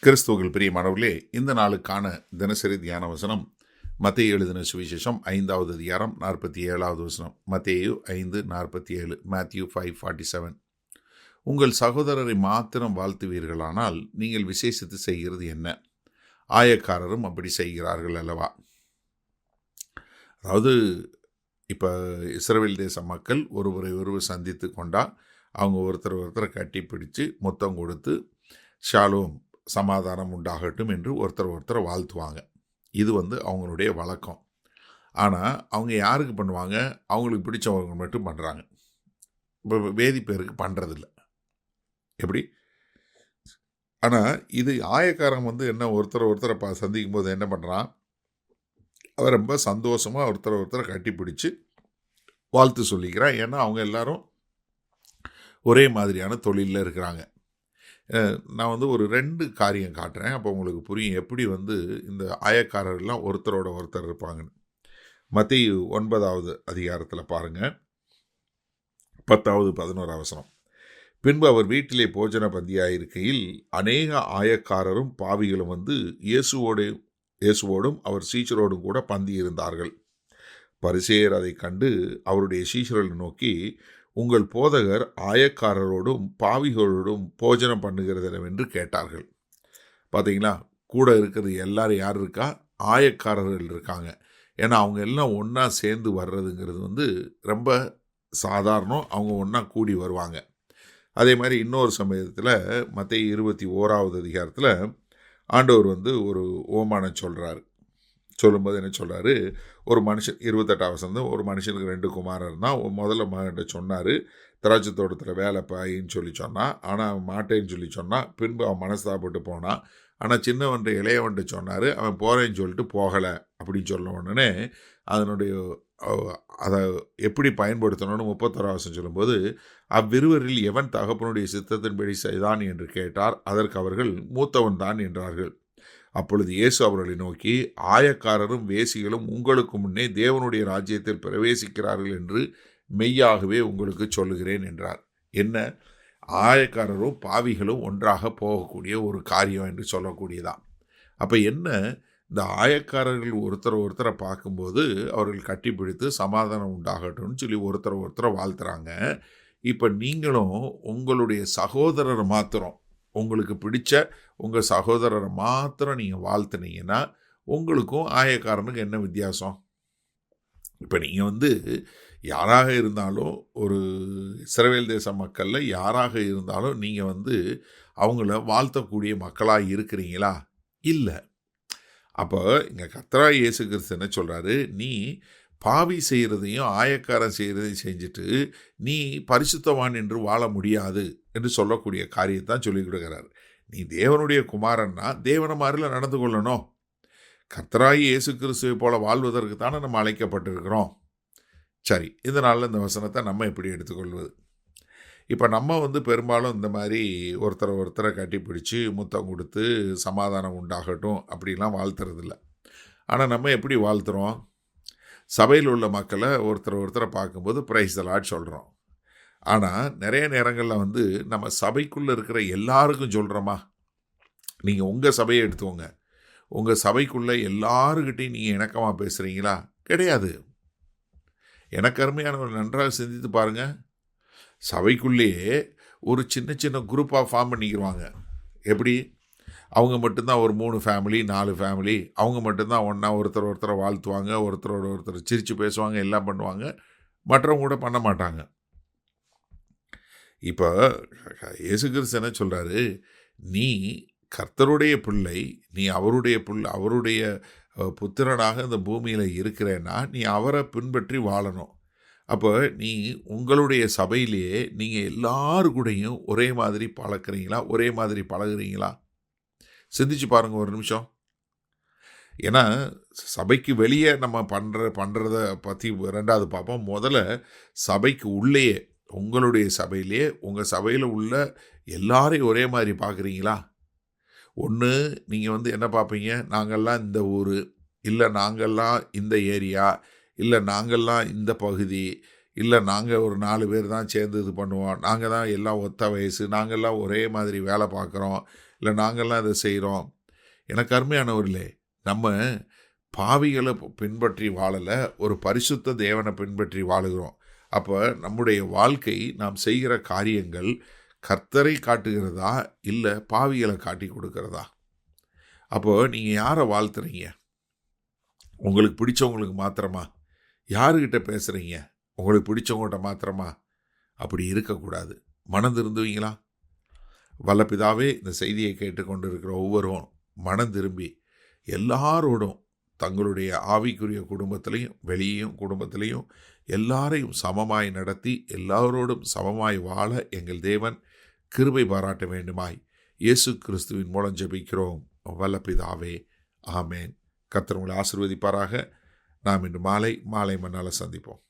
கிறிஸ்துவுக்குள் பிரியமானவர்களே, இந்த நாளுக்கான தினசரி தியான வசனம் மத்தேயு எழுதின சுவிசேஷம் 5வது அதிகாரம் 47வது வசனம். மத்தேயு 5:47, Matthew 5:47. உங்கள் சகோதரரை மாத்திரம் வாழ்த்துவீர்களானால் நீங்கள் விசேஷித்து செய்கிறது என்ன? ஆயக்காரரும் அப்படி செய்கிறார்கள் அல்லவா? அதாவது இப்போ இஸ்ரவேல் தேச மக்கள் ஒருவரை ஒருவர் சந்தித்து கொண்டா அவங்க ஒருத்தரை கட்டி பிடிச்சு முத்தம் கொடுத்து ஷாலோம், சமாதானம் உண்டாகட்டும் என்று ஒருத்தரை வாழ்த்துவாங்க. இது அவங்களுடைய வழக்கம். ஆனால் அவங்க யாருக்கு பண்ணுவாங்க? அவங்களுக்கு பிடிச்சவங்க மட்டும் பண்ணுறாங்க. இப்போ வேதி பேருக்கு பண்ணுறதில்ல. எப்படி? ஆனால் இது ஆயக்காரன் என்ன ஒருத்தரை சந்திக்கும் போது என்ன பண்ணுறான்? அவர் ரொம்ப சந்தோஷமாக ஒருத்தரை கட்டி பிடிச்சி வாழ்த்து சொல்லிக்கிறான். ஏன்னா அவங்க எல்லாரும் ஒரே மாதிரியான தொழிலில் இருக்கிறாங்க. நான் ஒரு 2 காரியம் காட்டுறேன். அப்போ உங்களுக்கு புரியும் எப்படி இந்த ஆயக்காரர்கள்லாம் ஒருத்தரோட ஒருத்தர் இருப்பாங்கன்னு. மத்தேயு 9வது அதிகாரத்தில் பாருங்கள், 10வது 11வது வசனம். பின்பு அவர் வீட்டிலே போஜன பந்தியாயிருக்கையில் அநேக ஆயக்காரரும் பாவிகளும் இயேசுவோடும் அவர் சீஷரோடும் கூட பந்தி இருந்தார்கள். பரிசேயர் அதை கண்டு அவருடைய சீஷர்களை நோக்கி, உங்கள் போதகர் ஆயக்காரரோடும் பாவிகளோடும் போஜனம் பண்ணுகிறதெனவென்று கேட்டார்கள். பார்த்தீங்களா, கூட இருக்கிறது எல்லாரும் யார் இருக்கா? ஆயக்காரர்கள் இருக்காங்க. ஏன்னா அவங்க எல்லாம் ஒன்றா சேர்ந்து வர்றதுங்கிறது ரொம்ப சாதாரணம். அவங்க ஒன்றா கூடி வருவாங்க. அதே மாதிரி இன்னொரு சமயத்தில் மத்தேயு 21வது அதிகாரத்தில் ஆண்டவர் ஒரு ஓமானம் சொல்கிறாரு. சொல்லும்போது என்ன சொல்கிறாரு? ஒரு மனுஷன் 28வது வசனம், ஒரு மனுஷனுக்கு 2 குமாரர் தான். முதல்ல மகன்கிட்ட சொன்னார், திராட்சை தோட்டத்தில் வேலை பாயின்னு சொல்லி சொன்னான். ஆனால் அவன் மாட்டேன்னு சொல்லி சொன்னான். பின்பு அவன் மனஸ்தாப்பட்டு போனான். ஆனால் சின்னவன்ட்டு இளையவன்ட்டு சொன்னார், அவன் போகிறேன்னு சொல்லிட்டு போகலை அப்படின்னு சொல்ல உடனே அதை எப்படி பயன்படுத்தணும்னு 31வது வசனம் சொல்லும்போது, அவ்விருவரில் எவன் தகப்பனுடைய சித்தத்தின்படி செய்தான் என்று கேட்டார். அதற்கு அவர்கள் மூத்தவன் தான் என்றார்கள். அப்பொழுது இயேசு அவர்களை நோக்கி, ஆயக்காரரும் வேசிகளும் உங்களுக்கு முன்னே தேவனுடைய ராஜ்யத்தில் பிரவேசிக்கிறார்கள் என்று மெய்யாகவே உங்களுக்கு சொல்லுகிறேன் என்றார். என்ன? ஆயக்காரரும் பாவிகளும் ஒன்றாக போகக்கூடிய ஒரு காரியம் என்று சொல்லக்கூடியதான். அப்போ என்ன? இந்த ஆயக்காரர்கள் ஒருத்தரை பார்க்கும்போது அவர்கள் கட்டிப்பிடித்து சமாதானம் உண்டாகட்டும்னு சொல்லி ஒருத்தரை வாழ்த்துறாங்க. இப்போ நீங்களும் உங்களுடைய சகோதரரை மாத்திரம், உங்களுக்கு பிடிச்ச உங்கள் சகோதரரை மாத்திரம் நீங்கள் வாழ்த்துனீங்கன்னா உங்களுக்கும் ஆயக்காரனுக்கு என்ன வித்தியாசம்? இப்போ நீங்கள் யாராக இருந்தாலும், ஒரு இஸ்ரவேல் தேச மக்களில் யாராக இருந்தாலும் நீங்கள் அவங்கள வாழ்த்தக்கூடிய மக்களாக இருக்கிறீங்களா? இல்லை. அப்போ இங்கே கர்த்தராகிய இயேசு கிறிஸ்து என்ன சொல்கிறாரு? நீ பாவி செய்கிறதையும் ஆயக்காரன் செய்கிறதையும் செஞ்சுட்டு நீ பரிசுத்தவான் என்று வாழ முடியாது என்று சொல்லக்கூடிய காரியத்தான் சொல்லிக் கொடுக்கிறார். நீ தேவனுடைய குமாரன்னா தேவனை மாதிரில நடந்து கொள்ளணும். கர்த்தராகிய இயேசு கிறிஸ்துவை போல வாழ்வதற்கு தானே நம்ம அழைக்கப்பட்டிருக்கிறோம். சரி, இதனால் இந்த வசனத்தை நம்ம எப்படி எடுத்துக்கொள்வது? இப்போ நம்ம பெரும்பாலும் இந்த மாதிரி ஒருத்தரை கட்டிப்பிடிச்சு முத்தம் கொடுத்து சமாதானம் உண்டாகட்டும் அப்படிலாம் வாழ்த்துறதில்ல. ஆனால் நம்ம எப்படி வாழ்த்துறோம்? சபையில் உள்ள மக்களை ஒருத்தரை பார்க்கும்போது பிரைஸ் தி லார்ட் சொல்கிறோம். ஆனால் நிறைய நேரங்களில் நம்ம சபைக்குள்ளே இருக்கிற எல்லாருக்கும் சொல்கிறோமா? நீங்கள் உங்கள் சபையை எடுத்துக்கோங்க. உங்கள் சபைக்குள்ளே எல்லாருக்கிட்டையும் நீங்கள் இணக்கமாக பேசுகிறீங்களா? கிடையாது. எனக்கு அருமையானவர், நன்றாக சிந்தித்து பாருங்கள். சபைக்குள்ளேயே ஒரு சின்ன குரூப்பாக ஃபார்ம் பண்ணிக்கிடுவாங்க. எப்படி? அவங்க மட்டும்தான் ஒரு 3 ஃபேமிலி 4 ஃபேமிலி, அவங்க மட்டும்தான் ஒன்றா ஒருத்தரை வாழ்த்துவாங்க, ஒருத்தரோட ஒருத்தர் சிரித்து பேசுவாங்க, எல்லாம் பண்ணுவாங்க. மற்றவங்க கூட பண்ண மாட்டாங்க. இப்போ இயேசு கிறிஸ்து என்ன சொல்கிறாரு? நீ கர்த்தருடைய பிள்ளை, நீ அவருடைய புத்திரனாக இந்த பூமியில் இருக்கிறேன்னா நீ அவரை பின்பற்றி வாழணும். அப்போ நீ உங்களுடைய சபையிலேயே நீங்கள் எல்லாரு கூடயும் ஒரே மாதிரி பழக்கிறீங்களா? ஒரே மாதிரி பழகுறீங்களா? சிந்திச்சு பாருங்கள் ஒரு நிமிஷம். ஏன்னா சபைக்கு வெளியே நம்ம பண்ணுறத பற்றி 2வது பார்ப்போம். முதல்ல சபைக்கு உள்ளேயே, உங்களுடைய சபையிலேயே உங்கள் சபையில் உள்ள எல்லாரையும் ஒரே மாதிரி பார்க்குறீங்களா? ஒன்று நீங்கள் என்ன பார்ப்பீங்க? நாங்கள்லாம் இந்த ஊர், இல்லை நாங்கள்லாம் இந்த ஏரியா, இல்லை நாங்கள்லாம் இந்த பகுதி, இல்லை நாங்கள் ஒரு 4 பேர் தான் சேர்ந்து இது பண்ணுவோம், நாங்கள் தான் எல்லாம் ஒத்த வயசு, நாங்கள்லாம் ஒரே மாதிரி வேலை பார்க்குறோம், இல்லை நாங்கள்லாம் இதை செய்கிறோம். எனக்கு அருமையானவர்களே, நம்ம பாவிகளை பின்பற்றி வாழலை, ஒரு பரிசுத்த தேவனை பின்பற்றி வாழுகிறோம். அப்போ நம்முடைய வாழ்க்கை, நாம் செய்கிற காரியங்கள் கர்த்தரை காட்டுகிறதா இல்லை பாவிகளை காட்டி கொடுக்கிறதா? அப்போது நீங்கள் யாரை வாழ்த்துறீங்க? உங்களுக்கு பிடிச்சவங்களுக்கு மாத்திரமா? யாருக்கிட்ட பேசுகிறீங்க? உங்களுக்கு பிடிச்சவங்கள்ட்ட மாத்திரமா? அப்படி இருக்கக்கூடாது. மனம் திருந்துவீங்களா? வல்ல பிதாவே, இந்த செய்தியை கேட்டுக்கொண்டு இருக்கிற ஒவ்வொருவரும் மனம் திரும்பி எல்லாரோடும் தங்களுடைய ஆவிக்குரிய குடும்பத்திலையும் வெளியேயும் குடும்பத்திலையும் எல்லாரையும் சமமாய் நடத்தி எல்லாரோடும் சமமாய் வாழ எங்கள் தேவன் கிருபை பாராட்ட வேண்டுமாய் இயேசு கிறிஸ்துவின் மூலம் ஜெபிக்கிறோம் வல்ல பிதாவே, ஆமேன். கர்த்தர் உங்களை ஆசீர்வதிப்பாராக. நாம் இன்று மாலை மண்ணால் சந்திப்போம்.